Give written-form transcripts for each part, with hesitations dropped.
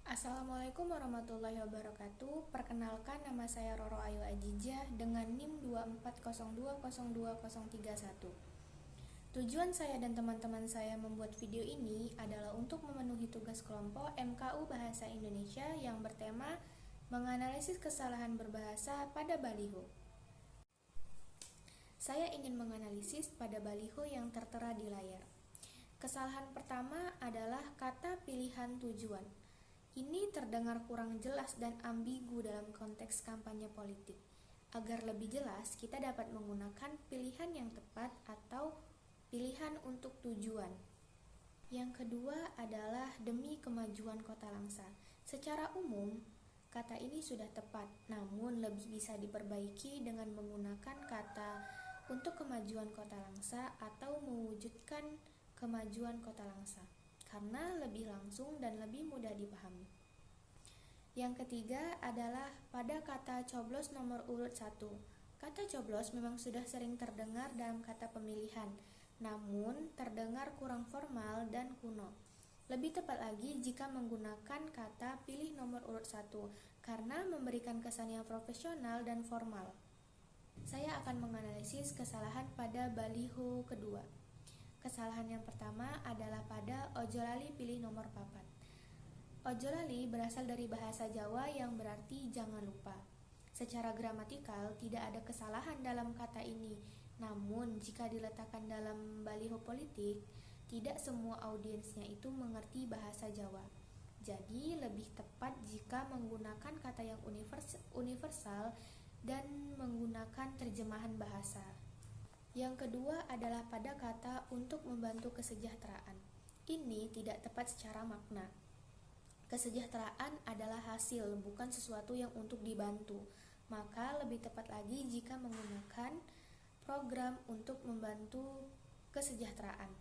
Assalamualaikum warahmatullahi wabarakatuh. Perkenalkan, nama saya Roro Ayu Ajijah dengan NIM 240202031. Tujuan saya dan teman-teman saya membuat video ini adalah untuk memenuhi tugas kelompok MKU Bahasa Indonesia yang bertema menganalisis kesalahan berbahasa pada baliho. Saya ingin menganalisis pada baliho yang tertera di layar. Kesalahan pertama adalah kata pilihan tujuan. Ini terdengar kurang jelas dan ambigu dalam konteks kampanye politik. Agar lebih jelas, kita dapat menggunakan pilihan yang tepat atau pilihan untuk tujuan. Yang kedua adalah demi kemajuan Kota Langsa. Secara umum, kata ini sudah tepat, namun lebih bisa diperbaiki dengan menggunakan kata untuk kemajuan Kota Langsa atau mewujudkan kemajuan Kota Langsa, karena lebih langsung dan lebih mudah dipahami. Yang ketiga adalah pada kata coblos nomor urut 1. Kata coblos memang sudah sering terdengar dalam kata pemilihan, namun terdengar kurang formal dan kuno. Lebih tepat lagi jika menggunakan kata pilih nomor urut 1, karena memberikan kesan yang profesional dan formal. Saya akan menganalisis kesalahan pada baliho kedua. Kesalahan yang pertama adalah pada ojo lali pilih nomor papat. Ojo lali berasal dari bahasa Jawa yang berarti jangan lupa. Secara gramatikal tidak ada kesalahan dalam kata ini, namun jika diletakkan dalam baliho politik, tidak semua audiensnya itu mengerti bahasa Jawa. Jadi lebih tepat jika menggunakan kata yang universal dan menggunakan terjemahan bahasa. Yang kedua adalah pada kata untuk membantu kesejahteraan. Ini tidak tepat secara makna. Kesejahteraan adalah hasil, bukan sesuatu yang untuk dibantu. Maka lebih tepat lagi jika menggunakan program untuk membantu kesejahteraan.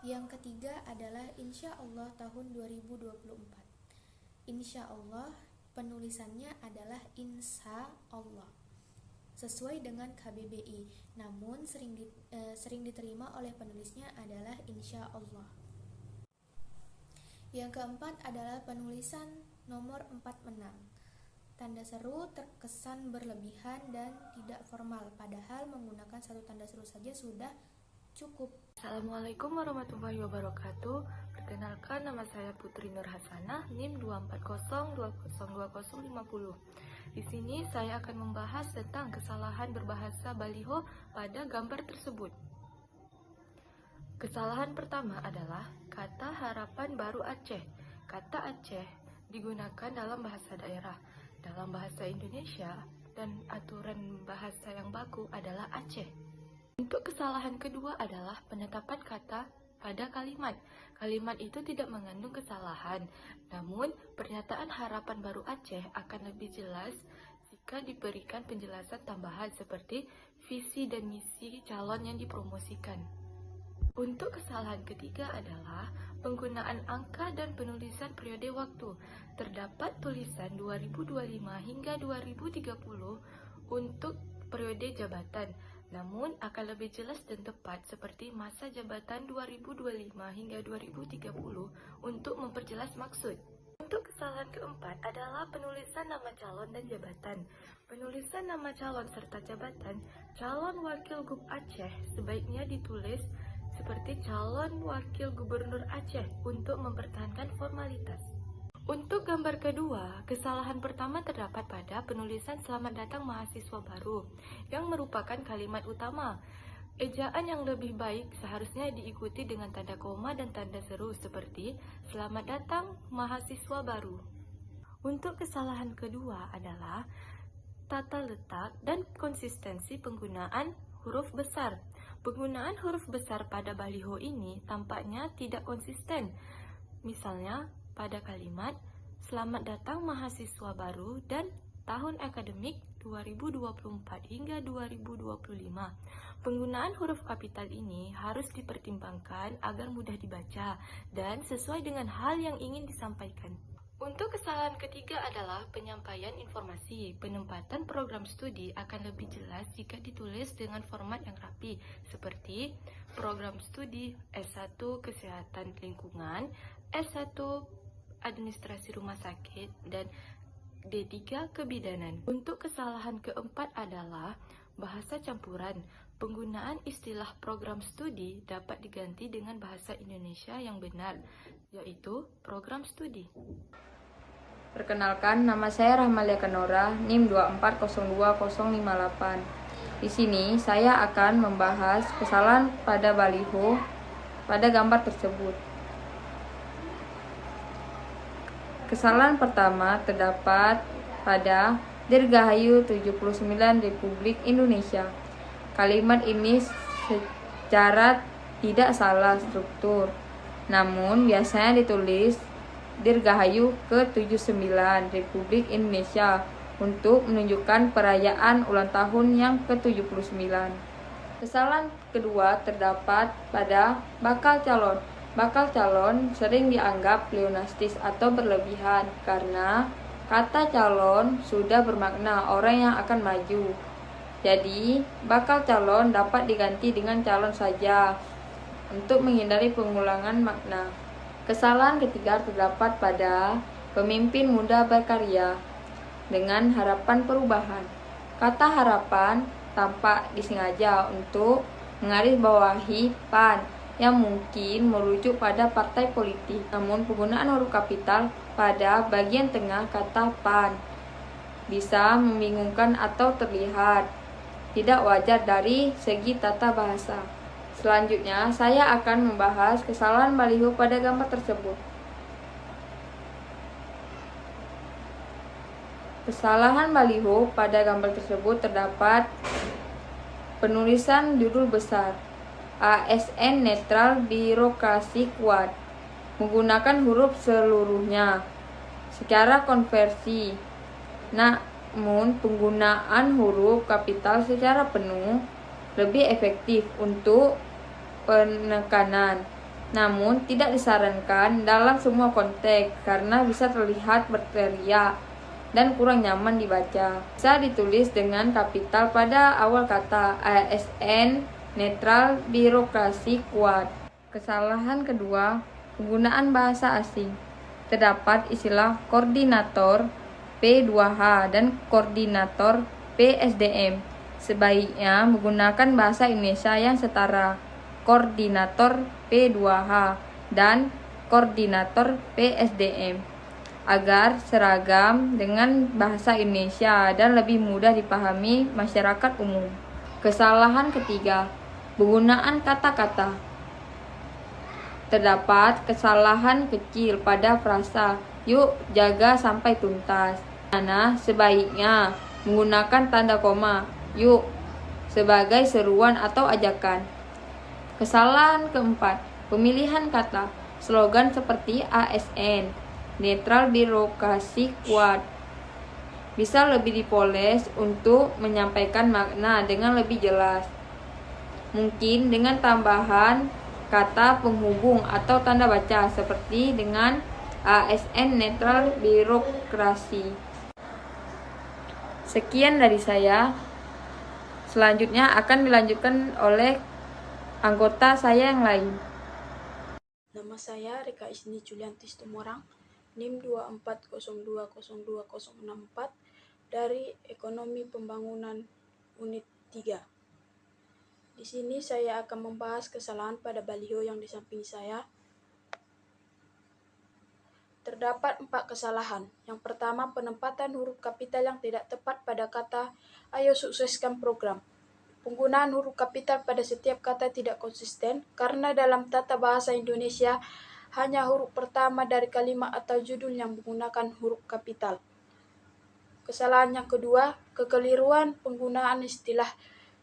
Yang ketiga adalah insya Allah tahun 2024. Insya Allah penulisannya adalah insya Allah, sesuai dengan KBBI, namun sering diterima oleh penulisnya adalah insya Allah. Yang keempat adalah penulisan nomor 4 menang. Tanda seru terkesan berlebihan dan tidak formal, padahal menggunakan satu tanda seru saja sudah cukup. Assalamualaikum warahmatullahi wabarakatuh. Perkenalkan, nama saya Putri Nur Hasanah, NIM 240202050. Di sini saya akan membahas tentang kesalahan berbahasa baliho pada gambar tersebut. Kesalahan pertama adalah kata harapan baru Aceh. Kata Aceh digunakan dalam bahasa daerah. Dalam bahasa Indonesia dan aturan bahasa yang baku adalah Aceh. Untuk kesalahan kedua adalah penetapan kata pada kalimat. Kalimat itu tidak mengandung kesalahan, namun pernyataan harapan baru Aceh akan lebih jelas jika diberikan penjelasan tambahan seperti visi dan misi calon yang dipromosikan. Untuk kesalahan ketiga adalah penggunaan angka dan penulisan periode waktu. Terdapat tulisan 2025 hingga 2030 untuk periode jabatan, namun akan lebih jelas dan tepat seperti masa jabatan 2025 hingga 2030 untuk memperjelas maksud. Untuk kesalahan keempat adalah penulisan nama calon dan jabatan. Penulisan nama calon serta jabatan calon wakil Gub Aceh sebaiknya ditulis seperti calon wakil gubernur Aceh untuk mempertahankan formalitas. Untuk gambar kedua, kesalahan pertama terdapat pada penulisan selamat datang mahasiswa baru, yang merupakan kalimat utama. Ejaan yang lebih baik seharusnya diikuti dengan tanda koma dan tanda seru seperti selamat datang mahasiswa baru. Untuk kesalahan kedua adalah tata letak dan konsistensi penggunaan huruf besar. Penggunaan huruf besar pada baliho ini tampaknya tidak konsisten. Misalnya, pada kalimat selamat datang mahasiswa baru dan tahun akademik 2024 hingga 2025. Penggunaan huruf kapital ini harus dipertimbangkan agar mudah dibaca dan sesuai dengan hal yang ingin disampaikan. Untuk kesalahan ketiga adalah penyampaian informasi. Penempatan program studi akan lebih jelas jika ditulis dengan format yang rapi, seperti program studi S1 Kesehatan Lingkungan, S1 administrasi rumah sakit, dan D3 kebidanan. Untuk kesalahan keempat adalah bahasa campuran. Penggunaan istilah program studi dapat diganti dengan bahasa Indonesia yang benar, yaitu program studi. Perkenalkan, nama saya Rahmalia Kanora, NIM 2402058. Di sini saya akan membahas kesalahan pada baliho pada gambar tersebut. Kesalahan pertama terdapat pada Dirgahayu 79 Republik Indonesia. Kalimat ini secara tidak salah struktur, namun biasanya ditulis Dirgahayu ke-79 Republik Indonesia untuk menunjukkan perayaan ulang tahun yang ke-79. Kesalahan kedua terdapat pada bakal calon. Bakal calon sering dianggap pleonastis atau berlebihan karena kata calon sudah bermakna orang yang akan maju. Jadi, bakal calon dapat diganti dengan calon saja untuk menghindari pengulangan makna. Kesalahan ketiga terdapat pada pemimpin muda berkarya dengan harapan perubahan. Kata harapan tampak disengaja untuk menggarisbawahi PAN yang mungkin merujuk pada partai politik. Namun penggunaan huruf kapital pada bagian tengah kata PAN bisa membingungkan atau terlihat tidak wajar dari segi tata bahasa. Selanjutnya, saya akan membahas kesalahan baliho pada gambar tersebut. Kesalahan baliho pada gambar tersebut terdapat penulisan judul besar ASN netral birokrasi kuat menggunakan huruf seluruhnya secara konversi. Namun penggunaan huruf kapital secara penuh lebih efektif untuk penekanan. Namun tidak disarankan dalam semua konteks karena bisa terlihat berteriak dan kurang nyaman dibaca. Bisa ditulis dengan kapital pada awal kata ASN netral birokrasi kuat. Kesalahan kedua, penggunaan bahasa asing. Terdapat istilah koordinator P2H dan koordinator PSDM. Sebaiknya menggunakan bahasa Indonesia yang setara, koordinator P2H dan koordinator PSDM, agar seragam dengan bahasa Indonesia dan lebih mudah dipahami masyarakat umum. Kesalahan ketiga, penggunaan kata-kata. Terdapat kesalahan kecil pada frasa "yuk jaga sampai tuntas", mana sebaiknya menggunakan tanda koma "yuk" sebagai seruan atau ajakan. Kesalahan keempat, pemilihan kata. Slogan seperti ASN netral birokrasi kuat bisa lebih dipoles untuk menyampaikan makna dengan lebih jelas. Mungkin dengan tambahan kata penghubung atau tanda baca seperti dengan ASN netral birokrasi. Sekian dari saya. Selanjutnya akan dilanjutkan oleh anggota saya yang lain. Nama saya Rika Isni Juliantis Tumorang, NIM 240202064 dari Ekonomi Pembangunan Unit 3. Di sini saya akan membahas kesalahan pada baliho yang di samping saya. Terdapat 4 kesalahan. Yang pertama, penempatan huruf kapital yang tidak tepat pada kata "Ayo sukseskan program". Penggunaan huruf kapital pada setiap kata tidak konsisten karena dalam tata bahasa Indonesia hanya huruf pertama dari kalimat atau judul yang menggunakan huruf kapital. Kesalahan yang kedua, kekeliruan penggunaan istilah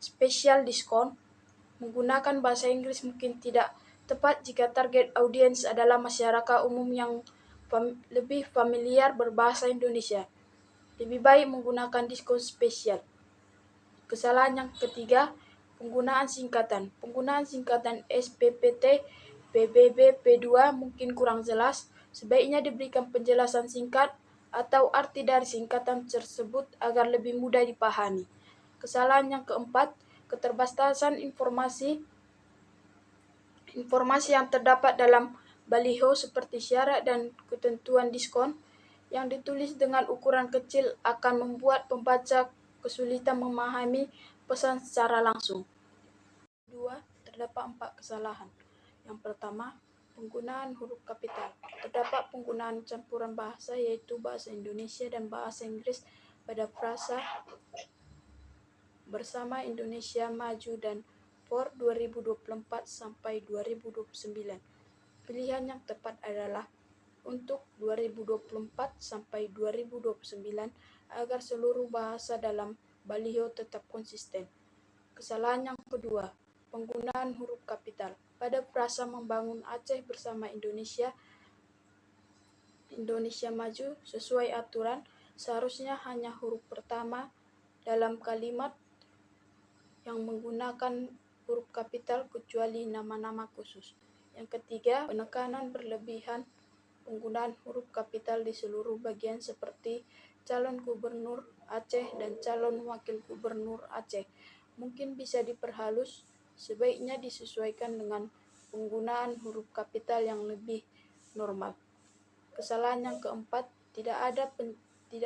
special discount. Menggunakan bahasa Inggris mungkin tidak tepat jika target audiens adalah masyarakat umum yang lebih familiar berbahasa Indonesia. Lebih baik menggunakan diskon spesial. Kesalahan yang ketiga, penggunaan singkatan. Penggunaan singkatan SPPT, PBB, P2 mungkin kurang jelas. Sebaiknya diberikan penjelasan singkat atau arti dari singkatan tersebut agar lebih mudah dipahami. Kesalahan yang keempat, keterbatasan informasi yang terdapat dalam baliho seperti syarat dan ketentuan diskon yang ditulis dengan ukuran kecil akan membuat pembaca kesulitan memahami pesan secara langsung. Kedua, terdapat 4 kesalahan. Yang pertama, penggunaan huruf kapital. Terdapat penggunaan campuran bahasa yaitu bahasa Indonesia dan bahasa Inggris pada frasa bersama Indonesia Maju dan for 2024 sampai 2029. Pilihan yang tepat adalah untuk 2024 sampai 2029 agar seluruh bahasa dalam baliho tetap konsisten. Kesalahan yang kedua, penggunaan huruf kapital. Pada frasa membangun Aceh bersama Indonesia Maju sesuai aturan, seharusnya hanya huruf pertama dalam kalimat yang menggunakan huruf kapital kecuali nama-nama khusus. Yang ketiga, penekanan berlebihan penggunaan huruf kapital di seluruh bagian seperti calon gubernur Aceh dan calon wakil gubernur Aceh. Mungkin bisa diperhalus, sebaiknya disesuaikan dengan penggunaan huruf kapital yang lebih normal. Kesalahan yang keempat, tidak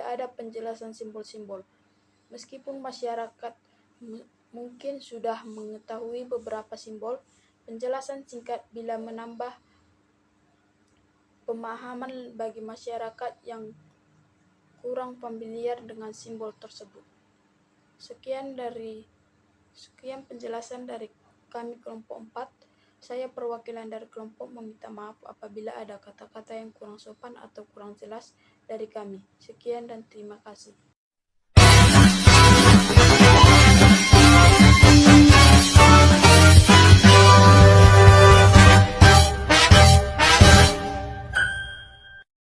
ada penjelasan simbol-simbol. Meskipun masyarakat mungkin sudah mengetahui beberapa simbol, penjelasan singkat bila menambah pemahaman bagi masyarakat yang kurang familiar dengan simbol tersebut. Sekian penjelasan dari kami kelompok 4. Saya perwakilan dari kelompok meminta maaf apabila ada kata-kata yang kurang sopan atau kurang jelas dari kami. Sekian dan terima kasih.